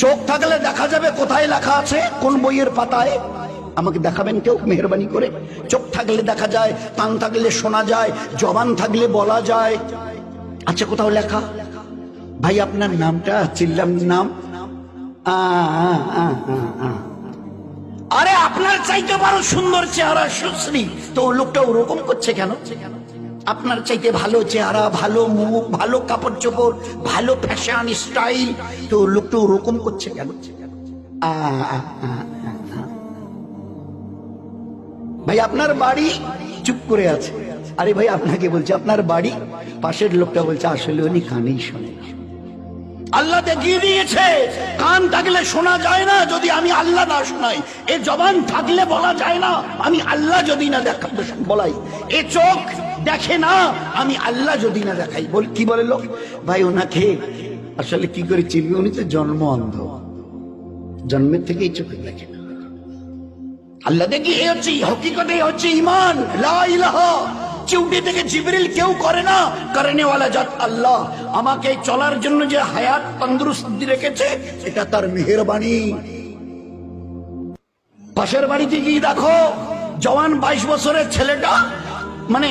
চোখ থাকলে দেখা যাবে কোথায় লেখা আছে, কোন বইয়ের পাতায়? আমাকে দেখাবেন কেউ মেহেরবানি করে? চোখ থাকলে দেখা যায়, কান থাকলে শোনা যায়, জবান থাকলে বলা যায়। আচ্ছা কোথাও লেখা? ভাই আপনার নামটা চিল্লাম নাম। আরে আপনার চাইতে বড় সুন্দর চেহারা সুশ্রী, তো লোকটা ওরকম করছে কেন? আপনার চাইতে ভালো চেহারা, ভালো মুখ, ভালো কাপড় চোপড়, ভালো ফ্যাশন স্টাইল, তো লোকটা ওরকম করছে কেন? ভাই আপনার বাড়ি? চুপ করে আছে। আরে ভাই আপনাকে বলছে আপনার বাড়ি। পাশের লোকটা বলছে আসলে উনি কানেই শোনে না। আল্লাহ দেখিয়ে দিয়েছে কান থাকলে শোনা যায় না যদি আমি আল্লাহ না শোনাই, এ জবান থাকলে বলা যায় না আমি আল্লাহ যদি না বলাই, এ চোখ দেখে না আমি আল্লাহ যদি না দেখাই। কি বলে লোক? ভাই ওনাকে আসলে কি করে চিনবে? উনি তো জন্ম অন্ধ, জন্মের থেকেই চোখে দেখে না। আল্লাহ দেখি এ হচ্ছে হকিকতে, হচ্ছে ঈমান, লা ইলাহা। চিউটি থেকে জিবরিল কেউ করে না, করেনেওয়ালা জাত আল্লাহ। আমাকে চলার জন্য যে হায়াত তন্দুরুস্তি রেখেছে এটা তার মেহেরবানি। পাশের বাড়িতে গিয়ে দেখো জওয়ান 22 বছরের ছেলেটা, মানে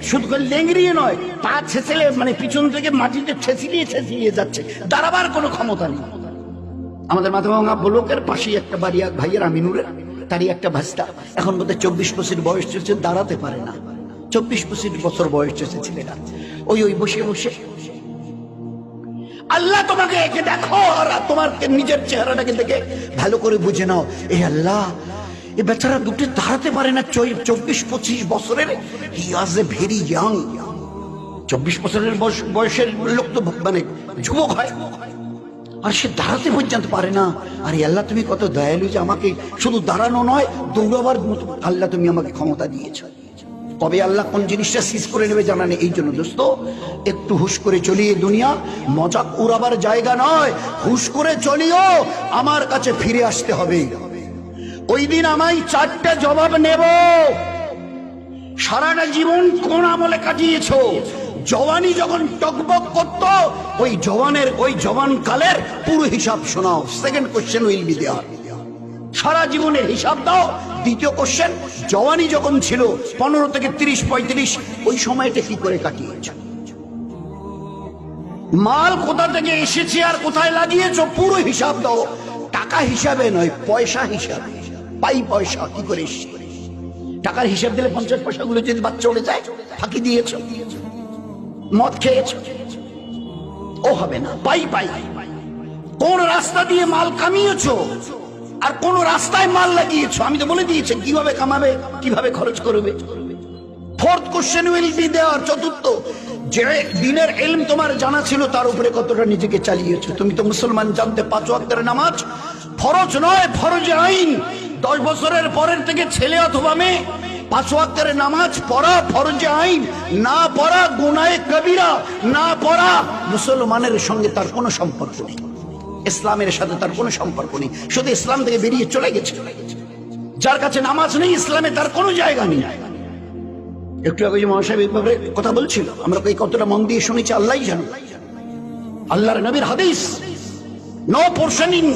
শুধু লেংড়িয়ে নয়, পা ছেঁচলে মানে পিছন থেকে মাটিতে ছেঁচিয়ে যাচ্ছে, দাঁড়াবার কোনো ক্ষমতা নেই। আমাদের মাথাভাঙা ব্লকের পাশেই একটা বাড়ি, এক ভাইয়ের আমিনুরের, তারই একটা ভাস্তা, এখন বোধহয় 24 বছর বয়স চলছে, দাঁড়াতে পারে না। 24 বছর বয়স চলছে ছেলেটা, ওই বসে বসে আল্লাহ তোমাকে একে দেখো আর তোমার নিজের চেহারাটাকে দেখে ভালো করে বুঝে নাও। এই আল্লাহ, এ বেচারা দুটো দাঁড়াতে পারে না, 24-25 বছরের, হি ওয়াজ এ ভেরি ইয়াং। 24 বছরের বয়সের লোক তো মানে যুবক হয়, আর সে দাঁড়াতে পর্যন্ত পারে না। আরে আল্লাহ তুমি কত দয়ালু যে আমাকে শুধু দাঁড়ানো নয় দৌড়াবার মতো আল্লাহ তুমি আমাকে ক্ষমতা দিয়েছ। তবে আল্লাহ কোন জিনিসটা সিজ করে নেবে জানা নেই। এই জন্য দোস্ত একটু হুশ করে চলিয়ে, দুনিয়া মজাক উড়াবার জায়গা নয়, হুশ করে চলিও, আমার কাছে ফিরে আসতে হবে। ওই দিন আমায় 4টা জবাব নেব। সারাটা জীবন কোন আমলে কাটিয়েছো? জওয়ানি যখন টকবক করত, ওই জওয়ান কালের পুরো হিসাব শোনাও। Second question will be there. সারা জীবনের হিসাব দাও। দ্বিতীয় কোশ্চেন, জওয়ানি যখন ছিল 15 থেকে 30-35, ওই সময়টা কি করে কাটিয়েছ? মাল কোথা থেকে এসেছে আর কোথায় লাগিয়েছ পুরো হিসাব দাও। টাকা হিসাবে নয়, পয়সা হিসাবে, পয়সা কি করে এসেছে। টাকার হিসাব দিলে 50 পয়সাগুলো যদি বাদ চলে যায়, ফাঁকি দিয়েছ, মদ খেয়েছ, ও হবে না। পাই কোন রাস্তা দিয়ে মাল কামিয়েছ আর কোন রাস্তায় মাল লাগিয়েছ, আমি তো বলে দিয়েছি কিভাবে কামাবে, কিভাবে খরচ করবে। Fourth question will be there. চতুর্থ, যে দিনের ইলম তোমার জানা ছিল তার উপরে কতটা নিজেকে চালিয়েছ। তুমি তো মুসলমান, জানতে 5 ওয়াক্তের নামাজ ফরজ নয়, ফরজে আইন। 10 বছরের পরের থেকে ছেলে অথবা মেয়ে 5 ওয়াক্তের নামাজ পড়া ফরজে আইন, না পড়া গুনাহে কবিরা, না পড়া মুসলমানের সঙ্গে তার কোনো সম্পর্ক নেই, ইসলামের সাথে তার কোনো সম্পর্ক নেই, শুধু ইসলাম থেকে বেরিয়ে চলে গেছে। যার কাছে নামাজ নেই, ইসলামে তার কোনো জায়গা নেই। একটু আগে যে মহাসাহেব এই ব্যাপারে কথা বলছিল, আমরা কতটা মন দিয়ে শুনেছি আল্লাহই জানে। আল্লাহর নবীর হাদিস, no portion in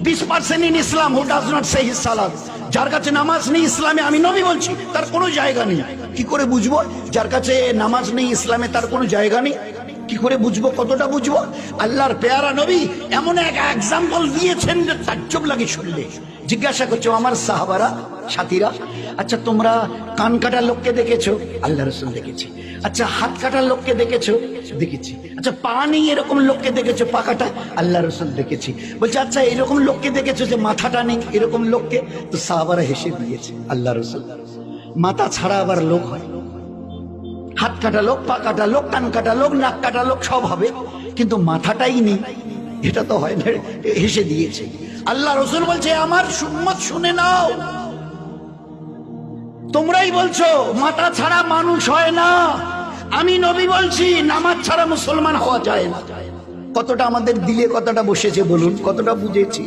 this person in Islam who does not say his সালাত। যার কাছে নামাজ নেই ইসলামে, আমি নবী বলছি, তার কোনো জায়গা নেই। কি করে বুঝবো যার কাছে নামাজ নেই ইসলামে তার কোনো জায়গা নেই? কি করে বুঝবো, কতটা বুঝবো? আল্লাহর পেয়ারা নবী এমন এক এক্সাম্পল দিয়েছেন যে তাজ্জব লাগে শুনলে। জিজ্ঞাসা করছো আমার সাহাবারা, সাথীরা, আচ্ছা তোমরা কান কাটা লোককে দেখেছো? আল্লাহ রাসূল দেখেছি। আচ্ছা হাত কাটার লোককে দেখেছো? দেখেছি। আচ্ছা পা নেই এরকম লোককে দেখেছো? পা কাটা? আল্লাহ রাসূল দেখেছি। বলছে আচ্ছা এরকম লোককে দেখেছো যে মাথাটা নেই এরকম লোককে? তো সাহাবারা হেসে দিয়েছে। আল্লাহ রাসূল, মাথা ছাড়া আবার লোক হয়? হাত কাটা লোক, পা কাটা লোক, কান কাটা লোক, নাক কাটা লোক সব হবে, কিন্তু মাথাটাই নেই, এটা তো হয় না। হেসে দিয়েছে। আল্লাহ রাসূল বলছে আমার উম্মত শুনে নাও, তোমরাই বলছো মাথা ছাড়া মানুষ হয় না, আমি নবী বলছি নামাজ ছাড়া মুসলমান হওয়া যায় না। কতটা আমাদের দিলে কতটা বসেছে বলুন, কতটা বুঝেছি।